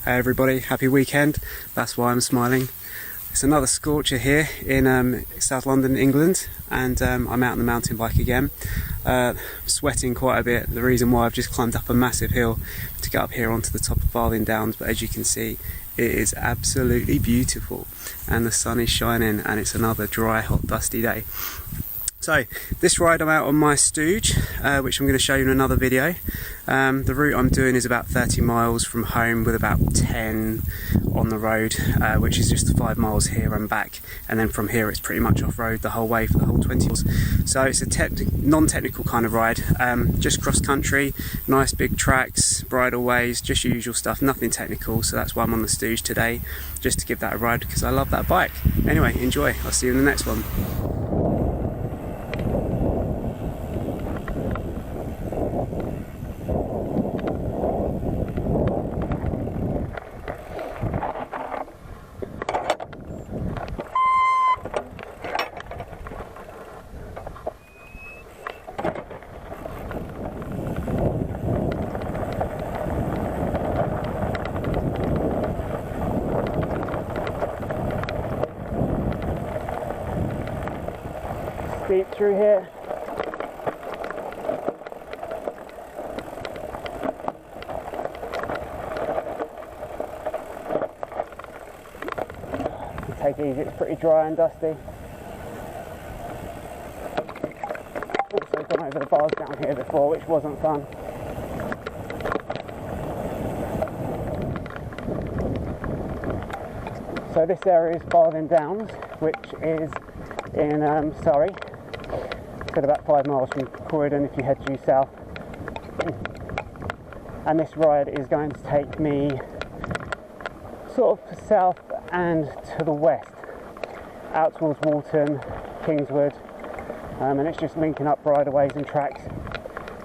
Hey everybody, happy weekend. That's why I'm smiling. It's another scorcher here in South London, England, and I'm out on the mountain bike again. Sweating quite a bit. The reason why I've just climbed up a massive hill to get up here onto the top of Farthing Downs, but as you can see, it is absolutely beautiful and the sun is shining and it's another dry, hot, dusty day. So this ride I'm out on my stooge, which I'm going to show you in another video. The route I'm doing is about 30 miles from home with about 10 on the road, which is just 5 miles here and back, and then from here it's pretty much off-road the whole way for the whole 20 miles. So it's a non-technical kind of ride, just cross-country, nice big tracks, bridle ways, just your usual stuff, nothing technical. So that's why I'm on the stooge today, just to give that a ride because I love that bike. Anyway, enjoy. I'll see you in the next one. Steep through here. Take it easy, it's pretty dry and dusty. Also gone over the bars down here before, which wasn't fun. So this area is Farthing Downs, which is in Surrey. It's about 5 miles from Croydon if you head due south. And this ride is going to take me sort of south and to the west, out towards Walton, Kingswood, and it's just linking up bridleways and tracks.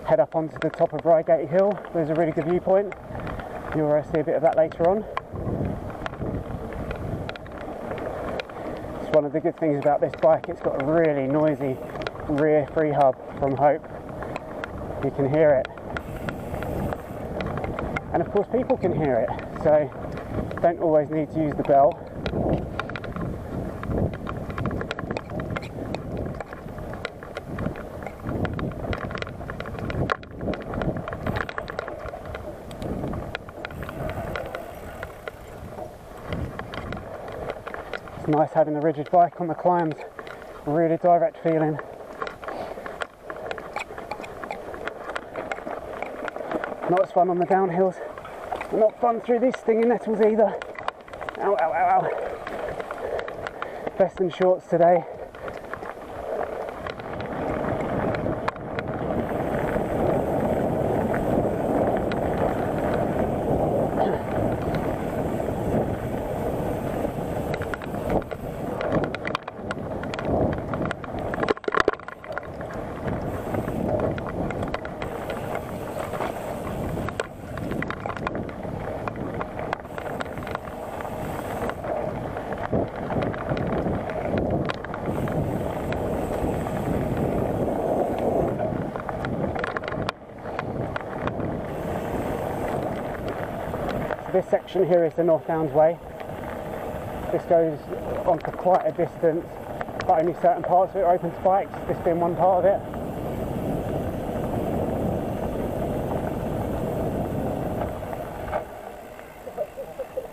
Head up onto the top of Reigate Hill. There's a really good viewpoint. You'll see a bit of that later on. One of the good things about this bike, it's got a really noisy rear free hub from Hope. You can hear it, and of course people can hear it, so don't always need to use the bell. It's nice having the rigid bike on the climbs, really direct feeling. Not as fun on the downhills, not fun through these stinging nettles either. Ow, ow, ow, ow. Vest and shorts today. This section here is the North Downs Way. This goes on for quite a distance, but only certain parts of it are open to bikes, this being one part of it.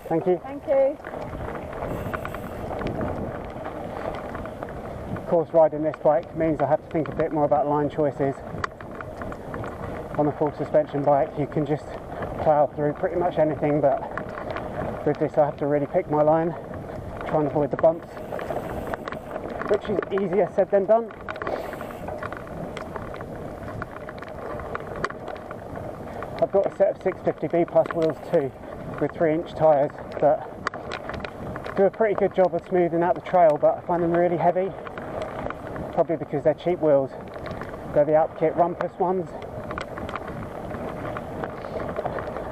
Thank you. Thank you. Of course, riding this bike means I have to think a bit more about line choices. On a full suspension bike, you can just plough through pretty much anything, but with this I have to really pick my line, try and avoid the bumps, which is easier said than done. I've got a set of 650B plus wheels too, with 3-inch tyres that do a pretty good job of smoothing out the trail, but I find them really heavy, probably because they're cheap wheels. They're the Upkit Rumpus ones.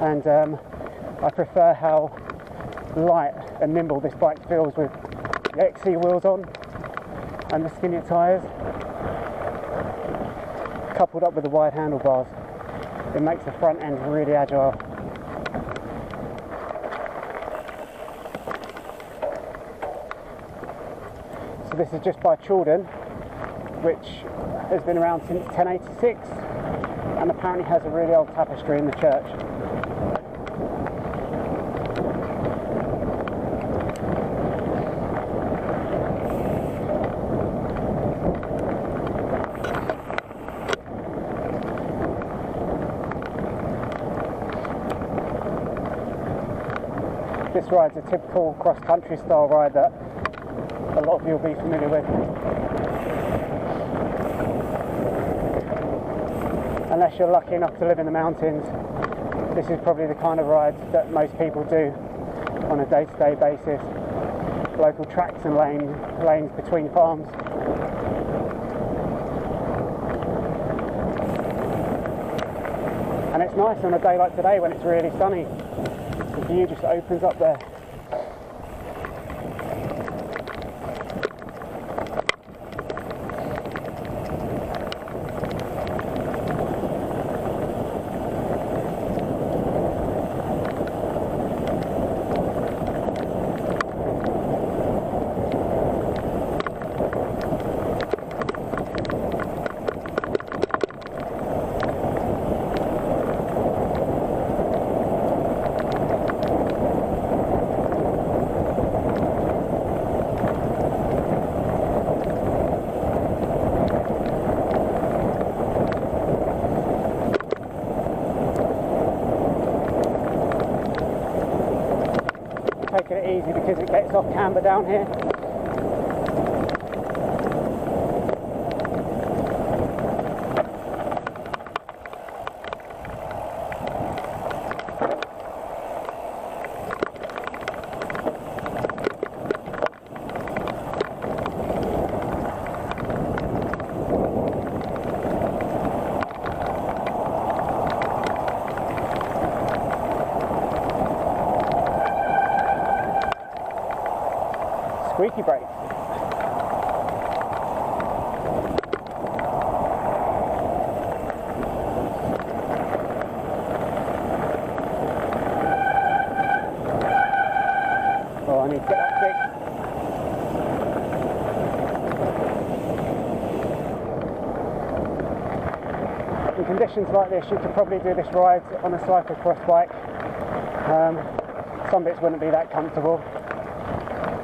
And I prefer how light and nimble this bike feels with the XC wheels on and the skinnier tyres. Coupled up with the wide handlebars, it makes the front end really agile. This is just by Children, which has been around since 1086 and apparently has a really old tapestry in the church. This ride's a typical cross-country style ride that a lot of you will be familiar with. Unless you're lucky enough to live in the mountains, this is probably the kind of ride that most people do on a day-to-day basis. Local tracks and lanes between farms. And it's nice on a day like today when it's really sunny. The view just opens up there. Taking it easy because it gets off camber down here. Squeaky brakes. Oh, I need to get that fixed. In conditions like this, you could probably do this ride on a cyclocross bike. Some bits wouldn't be that comfortable.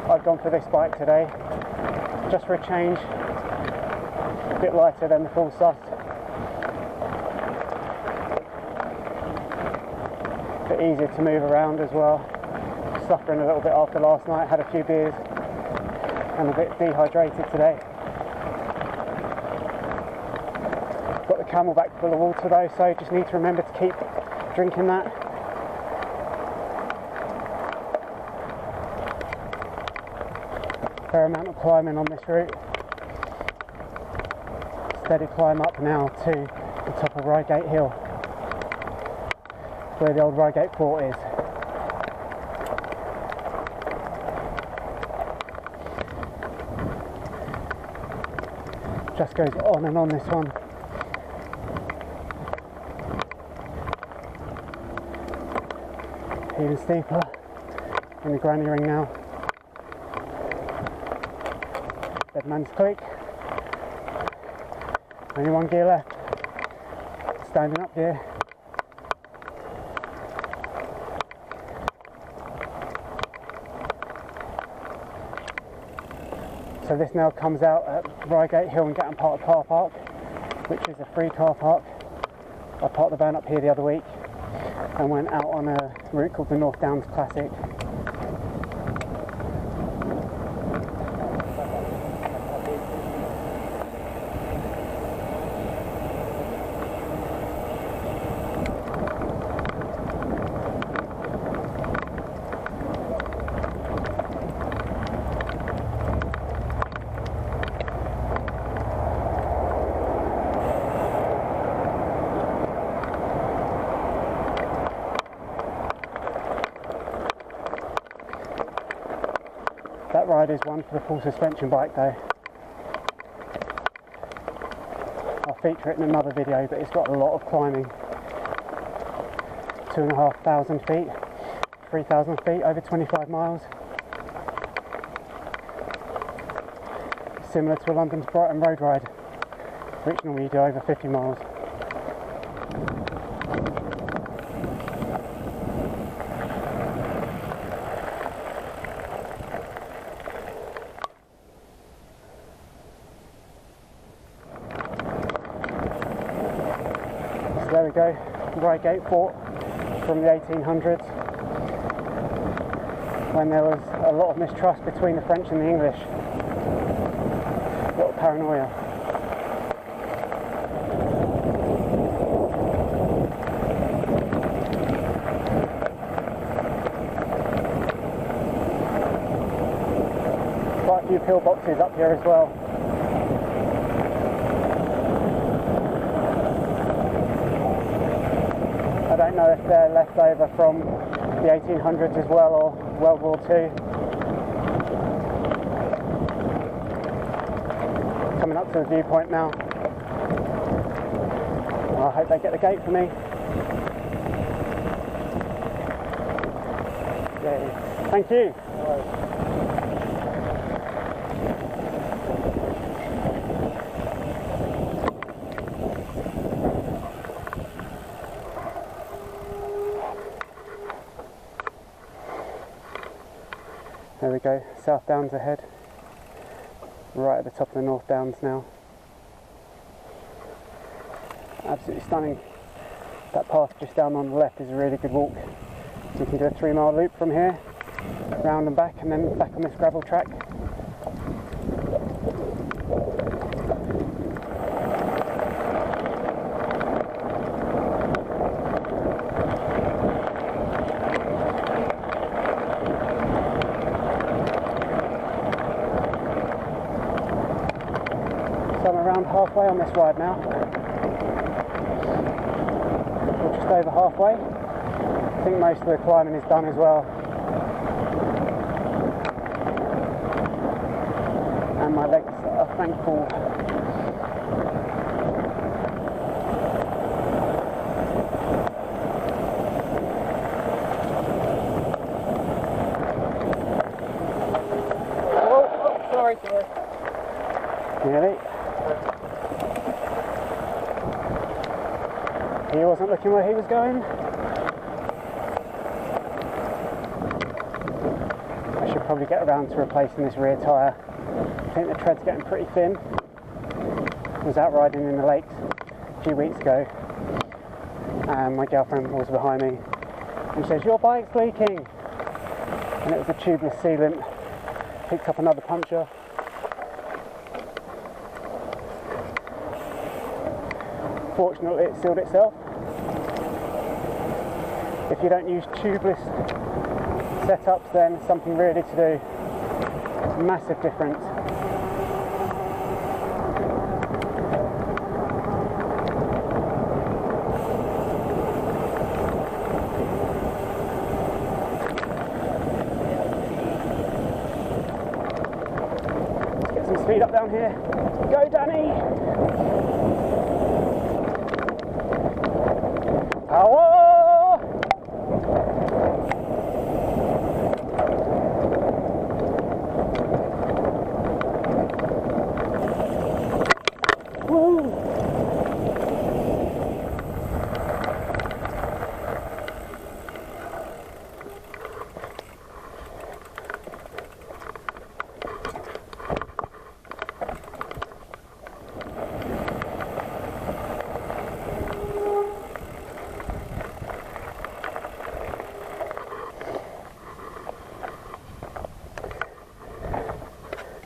I've gone for this bike today, just for a change, a bit lighter than the full sus, a bit easier to move around as well. Suffering a little bit after last night, had a few beers and a bit dehydrated today. Got the Camelback full of water though, so just need to remember to keep drinking that. Fair amount of climbing on this route. Steady climb up now to the top of Reigate Hill, where the old Reigate Fort is. Just goes on and on this one. Even steeper in the Granny Ring now. Deadman's Creek. Only one gear left. Standing up here. So this now comes out at Reigate Hill and Gatton Park car park, which is a free car park. I parked the van up here the other week and went out on a route called the North Downs Classic. That ride is one for the full suspension bike though. I'll feature it in another video, but it's got a lot of climbing. 2,500 feet, 3,000 feet, over 25 miles. similar to a London to Brighton road ride, which normally you do over 50 miles. So there we go, Reigate Fort from the 1800s, when there was a lot of mistrust between the French and the English. A lot of paranoia. Quite a few pillboxes up here as well. I don't know if they're left over from the 1800s as well, or World War II. Coming up to the viewpoint now. Well, I hope they get the gate for me. Yay. Thank you. There we go, South Downs ahead, right at the top of the North Downs now. Absolutely stunning. That path just down on the left is a really good walk. So you can do a 3-mile loop from here, round and back, and then back on this gravel track. So I'm around halfway on this ride now. We're just over halfway. I think most of the climbing is done as well. And my legs are thankful. Oh, sorry. Nearly. He wasn't looking where he was going. I should probably get around to replacing this rear tyre. I think the tread's getting pretty thin. I was out riding in the lakes a few weeks ago, and my girlfriend was behind me and she says, "Your bike's leaking." And it was a tubeless sealant. Picked up another puncture. Fortunately, it sealed itself. If you don't use tubeless setups, then something really to do. Massive difference. Let's get some speed up down here. Go, Danny! Power! Woo!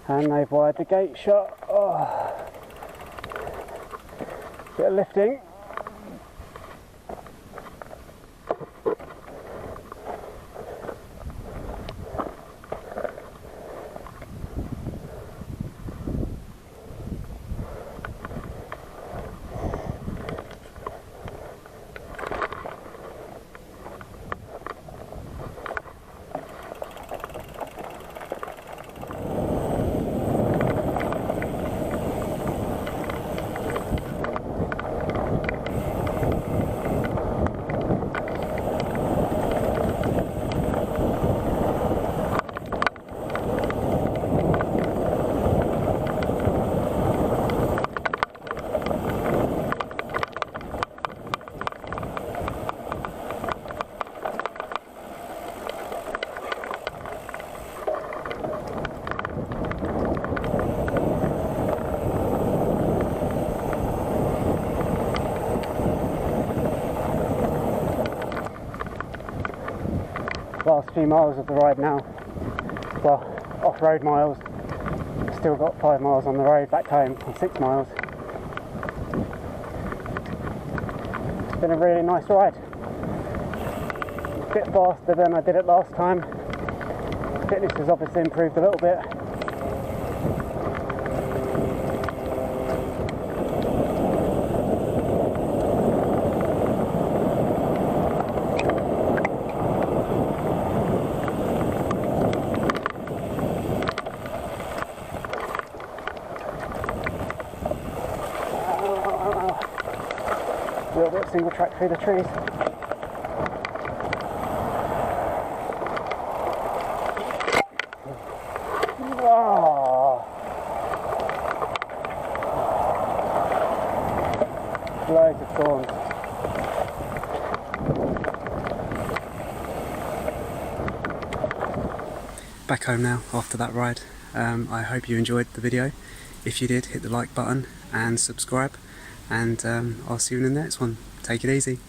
And they've wired the gate shut. Oh. Bit of lifting. last few miles of the ride now. Well, off-road miles. Still got 5 miles on the road back home, and 6 miles. It's been a really nice ride. A bit faster than I did it last time. Fitness has obviously improved a little bit. A little bit of single track through the trees. Oh. Loads of thorns. Back home now after that ride. I hope you enjoyed the video. If you did, hit the like button and subscribe, and I'll see you in the next one. Take it easy.